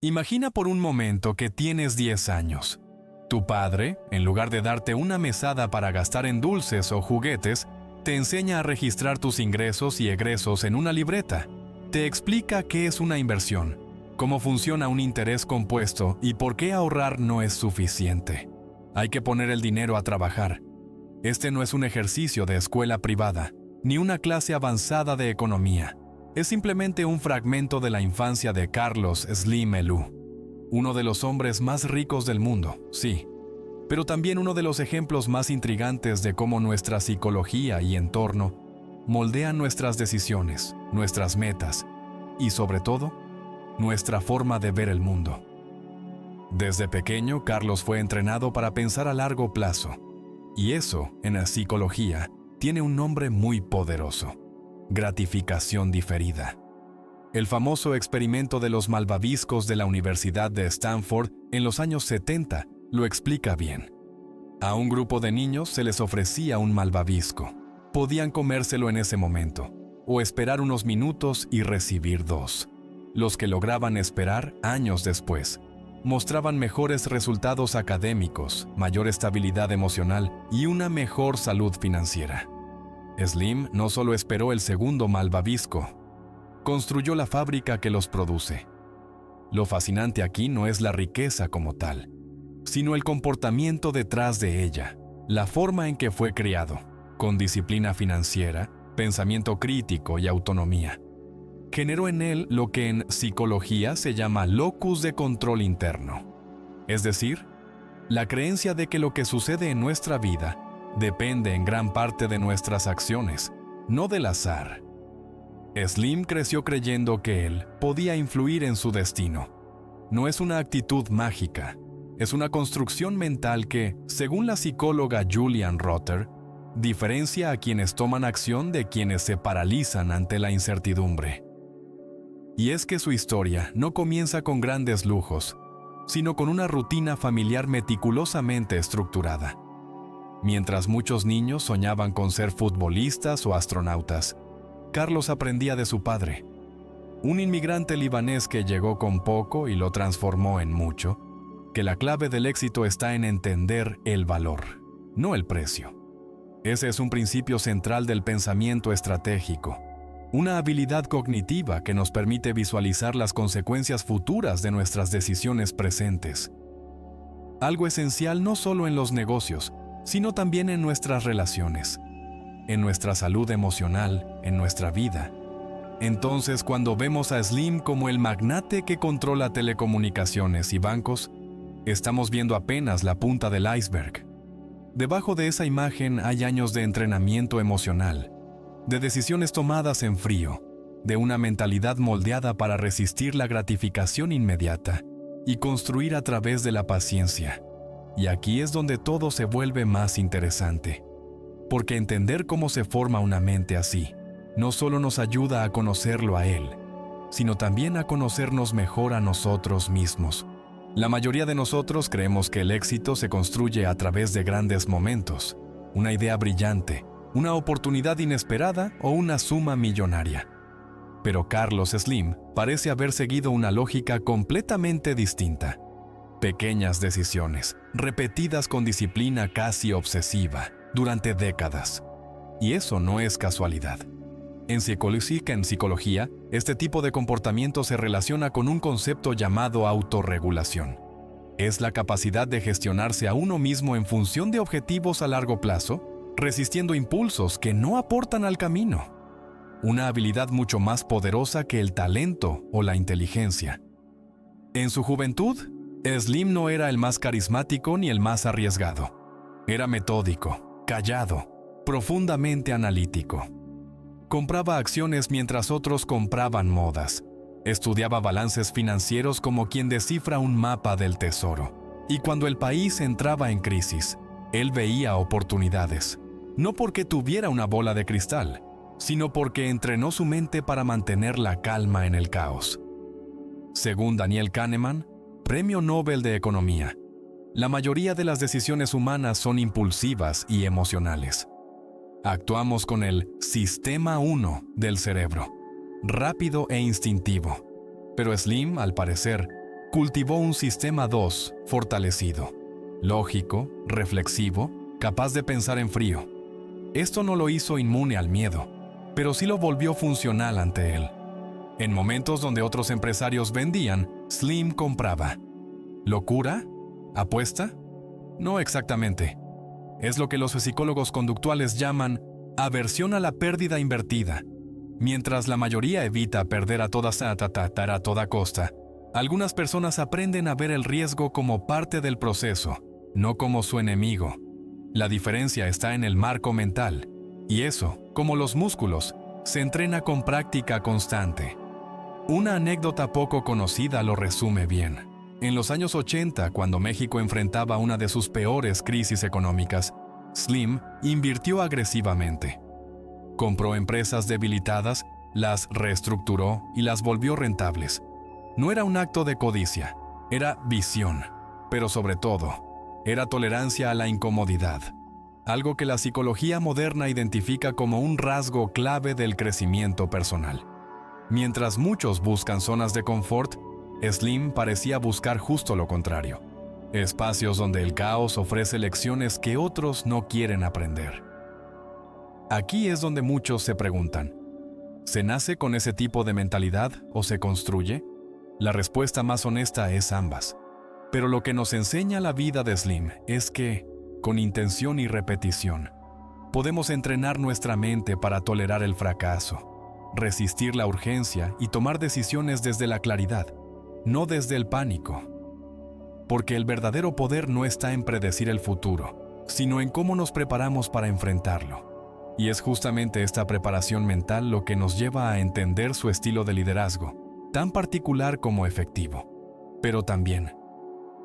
Imagina por un momento que tienes 10 años. Tu padre, en lugar de darte una mesada para gastar en dulces o juguetes, te enseña a registrar tus ingresos y egresos en una libreta. Te explica qué es una inversión, cómo funciona un interés compuesto y por qué ahorrar no es suficiente. Hay que poner el dinero a trabajar. Este no es un ejercicio de escuela privada, ni una clase avanzada de economía. Es simplemente un fragmento de la infancia de Carlos Slim Helú, uno de los hombres más ricos del mundo, sí, pero también uno de los ejemplos más intrigantes de cómo nuestra psicología y entorno moldean nuestras decisiones, nuestras metas y, sobre todo, nuestra forma de ver el mundo. Desde pequeño, Carlos fue entrenado para pensar a largo plazo, y eso, en la psicología, tiene un nombre muy poderoso: gratificación diferida. El famoso experimento de los malvaviscos de la Universidad de Stanford en los años 70 lo explica bien. A un grupo de niños se les ofrecía un malvavisco. Podían comérselo en ese momento, o esperar unos minutos y recibir 2. Los que lograban esperar, años después, mostraban mejores resultados académicos, mayor estabilidad emocional y una mejor salud financiera. Slim no solo esperó el segundo malvavisco, construyó la fábrica que los produce. Lo fascinante aquí no es la riqueza como tal, sino el comportamiento detrás de ella, la forma en que fue criado, con disciplina financiera, pensamiento crítico y autonomía. Generó en él lo que en psicología se llama locus de control interno, es decir, la creencia de que lo que sucede en nuestra vida depende en gran parte de nuestras acciones, no del azar. Slim creció creyendo que él podía influir en su destino. No es una actitud mágica, es una construcción mental que, según la psicóloga Julian Rotter, diferencia a quienes toman acción de quienes se paralizan ante la incertidumbre. Y es que su historia no comienza con grandes lujos, sino con una rutina familiar meticulosamente estructurada. Mientras muchos niños soñaban con ser futbolistas o astronautas, Carlos aprendía de su padre, un inmigrante libanés que llegó con poco y lo transformó en mucho, que la clave del éxito está en entender el valor, no el precio. Ese es un principio central del pensamiento estratégico, una habilidad cognitiva que nos permite visualizar las consecuencias futuras de nuestras decisiones presentes. Algo esencial no solo en los negocios, sino también en nuestras relaciones, en nuestra salud emocional, en nuestra vida. Entonces, cuando vemos a Slim como el magnate que controla telecomunicaciones y bancos, estamos viendo apenas la punta del iceberg. Debajo de esa imagen hay años de entrenamiento emocional, de decisiones tomadas en frío, de una mentalidad moldeada para resistir la gratificación inmediata y construir a través de la paciencia. Y aquí es donde todo se vuelve más interesante, porque entender cómo se forma una mente así no solo nos ayuda a conocerlo a él, sino también a conocernos mejor a nosotros mismos. La mayoría de nosotros creemos que el éxito se construye a través de grandes momentos, una idea brillante, una oportunidad inesperada o una suma millonaria. Pero Carlos Slim parece haber seguido una lógica completamente distinta. Pequeñas decisiones, repetidas con disciplina casi obsesiva, durante décadas. Y eso no es casualidad. En psicología, este tipo de comportamiento se relaciona con un concepto llamado autorregulación. Es la capacidad de gestionarse a uno mismo en función de objetivos a largo plazo, resistiendo impulsos que no aportan al camino. Una habilidad mucho más poderosa que el talento o la inteligencia. En su juventud, Slim no era el más carismático ni el más arriesgado. Era metódico, callado, profundamente analítico. Compraba acciones mientras otros compraban modas. Estudiaba balances financieros como quien descifra un mapa del tesoro. Y cuando el país entraba en crisis, él veía oportunidades. No porque tuviera una bola de cristal, sino porque entrenó su mente para mantener la calma en el caos. Según Daniel Kahneman, Premio Nobel de Economía, la mayoría de las decisiones humanas son impulsivas y emocionales. Actuamos con el sistema 1 del cerebro, rápido e instintivo. Pero Slim, al parecer, cultivó un sistema 2 fortalecido, lógico, reflexivo, capaz de pensar en frío. Esto no lo hizo inmune al miedo, pero sí lo volvió funcional ante él. En momentos donde otros empresarios vendían, Slim compraba. ¿Locura? ¿Apuesta? No exactamente. Es lo que los psicólogos conductuales llaman aversión a la pérdida invertida. Mientras la mayoría evita perder a toda costa, algunas personas aprenden a ver el riesgo como parte del proceso, no como su enemigo. La diferencia está en el marco mental, y eso, como los músculos, se entrena con práctica constante. Una anécdota poco conocida lo resume bien. En los años 80, cuando México enfrentaba una de sus peores crisis económicas, Slim invirtió agresivamente. Compró empresas debilitadas, las reestructuró y las volvió rentables. No era un acto de codicia, era visión, pero sobre todo, era tolerancia a la incomodidad, algo que la psicología moderna identifica como un rasgo clave del crecimiento personal. Mientras muchos buscan zonas de confort, Slim parecía buscar justo lo contrario, espacios donde el caos ofrece lecciones que otros no quieren aprender. Aquí es donde muchos se preguntan, ¿se nace con ese tipo de mentalidad o se construye? La respuesta más honesta es ambas. Pero lo que nos enseña la vida de Slim es que, con intención y repetición, podemos entrenar nuestra mente para tolerar el fracaso, resistir la urgencia y tomar decisiones desde la claridad, no desde el pánico. Porque el verdadero poder no está en predecir el futuro, sino en cómo nos preparamos para enfrentarlo. Y es justamente esta preparación mental lo que nos lleva a entender su estilo de liderazgo, tan particular como efectivo, pero también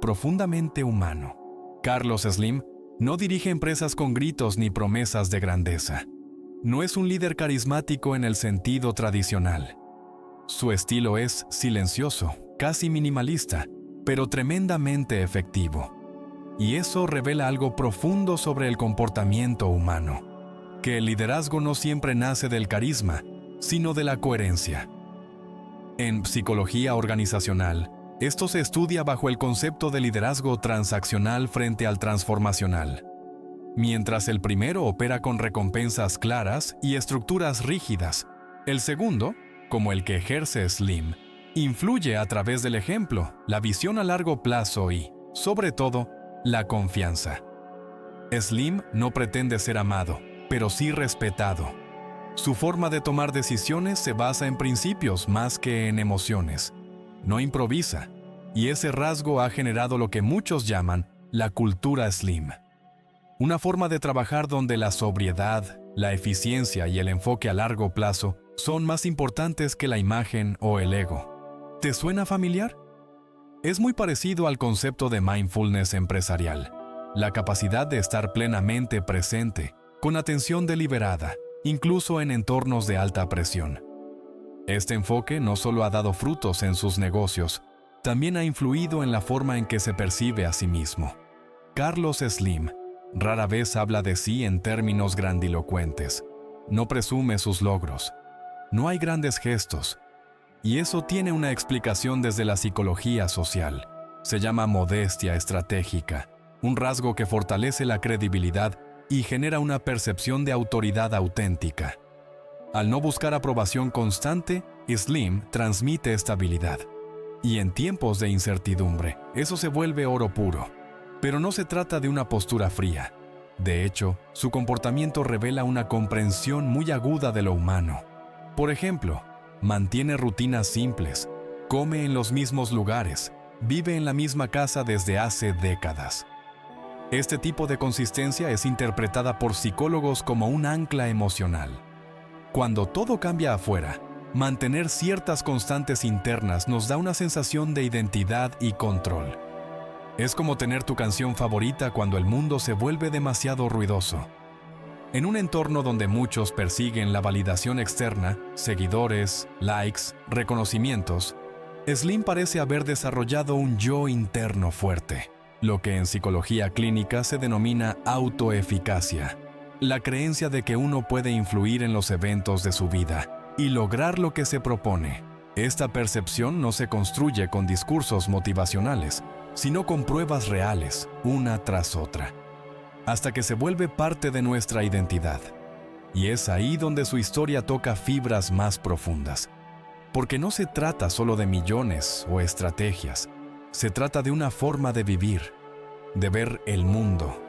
profundamente humano. Carlos Slim no dirige empresas con gritos ni promesas de grandeza. No es un líder carismático en el sentido tradicional. Su estilo es silencioso, casi minimalista, pero tremendamente efectivo. Y eso revela algo profundo sobre el comportamiento humano, que el liderazgo no siempre nace del carisma, sino de la coherencia. En psicología organizacional, esto se estudia bajo el concepto de liderazgo transaccional frente al transformacional. Mientras el primero opera con recompensas claras y estructuras rígidas, el segundo, como el que ejerce Slim, influye a través del ejemplo, la visión a largo plazo y, sobre todo, la confianza. Slim no pretende ser amado, pero sí respetado. Su forma de tomar decisiones se basa en principios más que en emociones. No improvisa, y ese rasgo ha generado lo que muchos llaman la cultura Slim. Una forma de trabajar donde la sobriedad, la eficiencia y el enfoque a largo plazo son más importantes que la imagen o el ego. ¿Te suena familiar? Es muy parecido al concepto de mindfulness empresarial, la capacidad de estar plenamente presente, con atención deliberada, incluso en entornos de alta presión. Este enfoque no solo ha dado frutos en sus negocios, también ha influido en la forma en que se percibe a sí mismo. Carlos Slim rara vez habla de sí en términos grandilocuentes. No presume sus logros. No hay grandes gestos. Y eso tiene una explicación desde la psicología social. Se llama modestia estratégica, un rasgo que fortalece la credibilidad y genera una percepción de autoridad auténtica. Al no buscar aprobación constante, Slim transmite estabilidad. Y en tiempos de incertidumbre, eso se vuelve oro puro. Pero no se trata de una postura fría. De hecho, su comportamiento revela una comprensión muy aguda de lo humano. Por ejemplo, mantiene rutinas simples, come en los mismos lugares, vive en la misma casa desde hace décadas. Este tipo de consistencia es interpretada por psicólogos como un ancla emocional. Cuando todo cambia afuera, mantener ciertas constantes internas nos da una sensación de identidad y control. Es como tener tu canción favorita cuando el mundo se vuelve demasiado ruidoso. En un entorno donde muchos persiguen la validación externa, seguidores, likes, reconocimientos, Slim parece haber desarrollado un yo interno fuerte, lo que en psicología clínica se denomina autoeficacia, la creencia de que uno puede influir en los eventos de su vida y lograr lo que se propone. Esta percepción no se construye con discursos motivacionales, sino con pruebas reales, una tras otra, hasta que se vuelve parte de nuestra identidad. Y es ahí donde su historia toca fibras más profundas. Porque no se trata solo de millones o estrategias, se trata de una forma de vivir, de ver el mundo,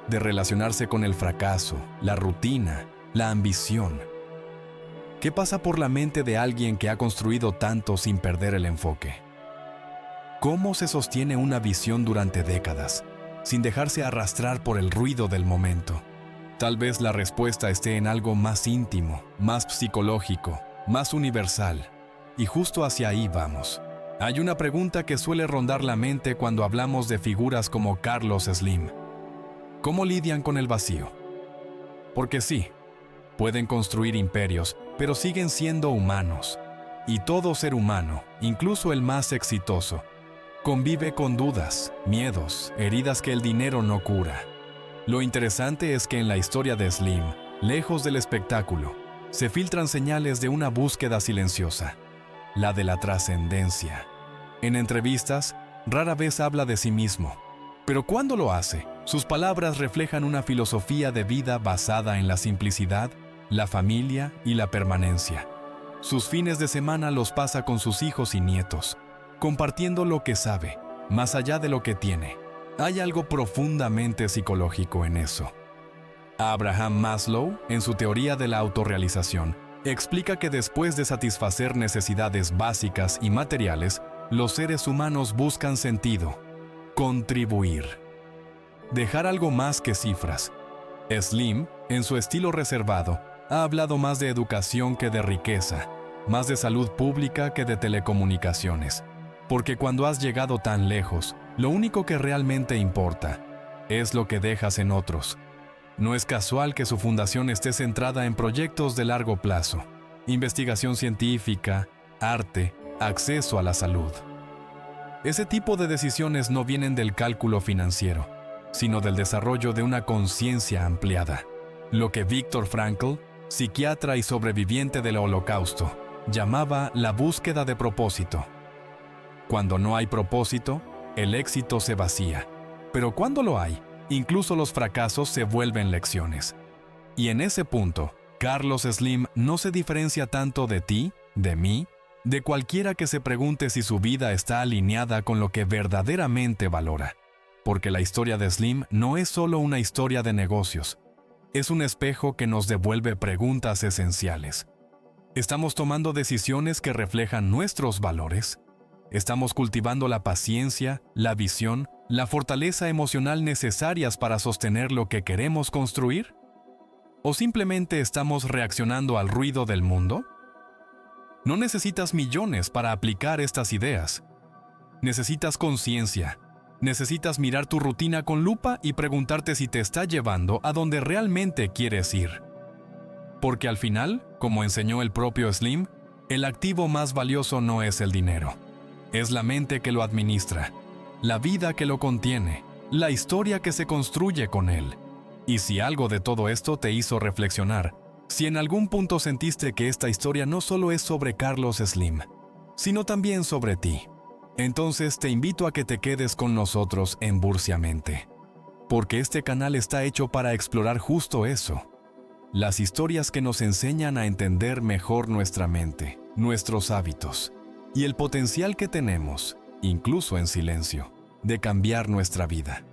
de relacionarse con el fracaso, la rutina, la ambición. ¿Qué pasa por la mente de alguien que ha construido tanto sin perder el enfoque? ¿Cómo se sostiene una visión durante décadas, sin dejarse arrastrar por el ruido del momento? Tal vez la respuesta esté en algo más íntimo, más psicológico, más universal, y justo hacia ahí vamos. Hay una pregunta que suele rondar la mente cuando hablamos de figuras como Carlos Slim. ¿Cómo lidian con el vacío? Porque sí, pueden construir imperios, pero siguen siendo humanos. Y todo ser humano, incluso el más exitoso, convive con dudas, miedos, heridas que el dinero no cura. Lo interesante es que en la historia de Slim, lejos del espectáculo, se filtran señales de una búsqueda silenciosa, la de la trascendencia. En entrevistas, rara vez habla de sí mismo, pero cuando lo hace, sus palabras reflejan una filosofía de vida basada en la simplicidad, la familia y la permanencia. Sus fines de semana los pasa con sus hijos y nietos, compartiendo lo que sabe, más allá de lo que tiene. Hay algo profundamente psicológico en eso. Abraham Maslow, en su teoría de la autorrealización, explica que después de satisfacer necesidades básicas y materiales, los seres humanos buscan sentido, contribuir, dejar algo más que cifras. Slim, en su estilo reservado, ha hablado más de educación que de riqueza, más de salud pública que de telecomunicaciones, porque cuando has llegado tan lejos, lo único que realmente importa es lo que dejas en otros. No es casual que su fundación esté centrada en proyectos de largo plazo, investigación científica, arte, acceso a la salud. Ese tipo de decisiones no vienen del cálculo financiero, sino del desarrollo de una conciencia ampliada. Lo que Viktor Frankl, psiquiatra y sobreviviente del Holocausto, llamaba la búsqueda de propósito. Cuando no hay propósito, el éxito se vacía. Pero cuando lo hay, incluso los fracasos se vuelven lecciones. Y en ese punto, Carlos Slim no se diferencia tanto de ti, de mí, de cualquiera que se pregunte si su vida está alineada con lo que verdaderamente valora. Porque la historia de Slim no es solo una historia de negocios. Es un espejo que nos devuelve preguntas esenciales. ¿Estamos tomando decisiones que reflejan nuestros valores? ¿Estamos cultivando la paciencia, la visión, la fortaleza emocional necesarias para sostener lo que queremos construir? ¿O simplemente estamos reaccionando al ruido del mundo? No necesitas millones para aplicar estas ideas. Necesitas conciencia. Necesitas mirar tu rutina con lupa y preguntarte si te está llevando a donde realmente quieres ir. Porque al final, como enseñó el propio Slim, el activo más valioso no es el dinero. Es la mente que lo administra, la vida que lo contiene, la historia que se construye con él. Y si algo de todo esto te hizo reflexionar, si en algún punto sentiste que esta historia no solo es sobre Carlos Slim, sino también sobre ti, entonces te invito a que te quedes con nosotros en Bursiamente, porque este canal está hecho para explorar justo eso, las historias que nos enseñan a entender mejor nuestra mente, nuestros hábitos, y el potencial que tenemos, incluso en silencio, de cambiar nuestra vida.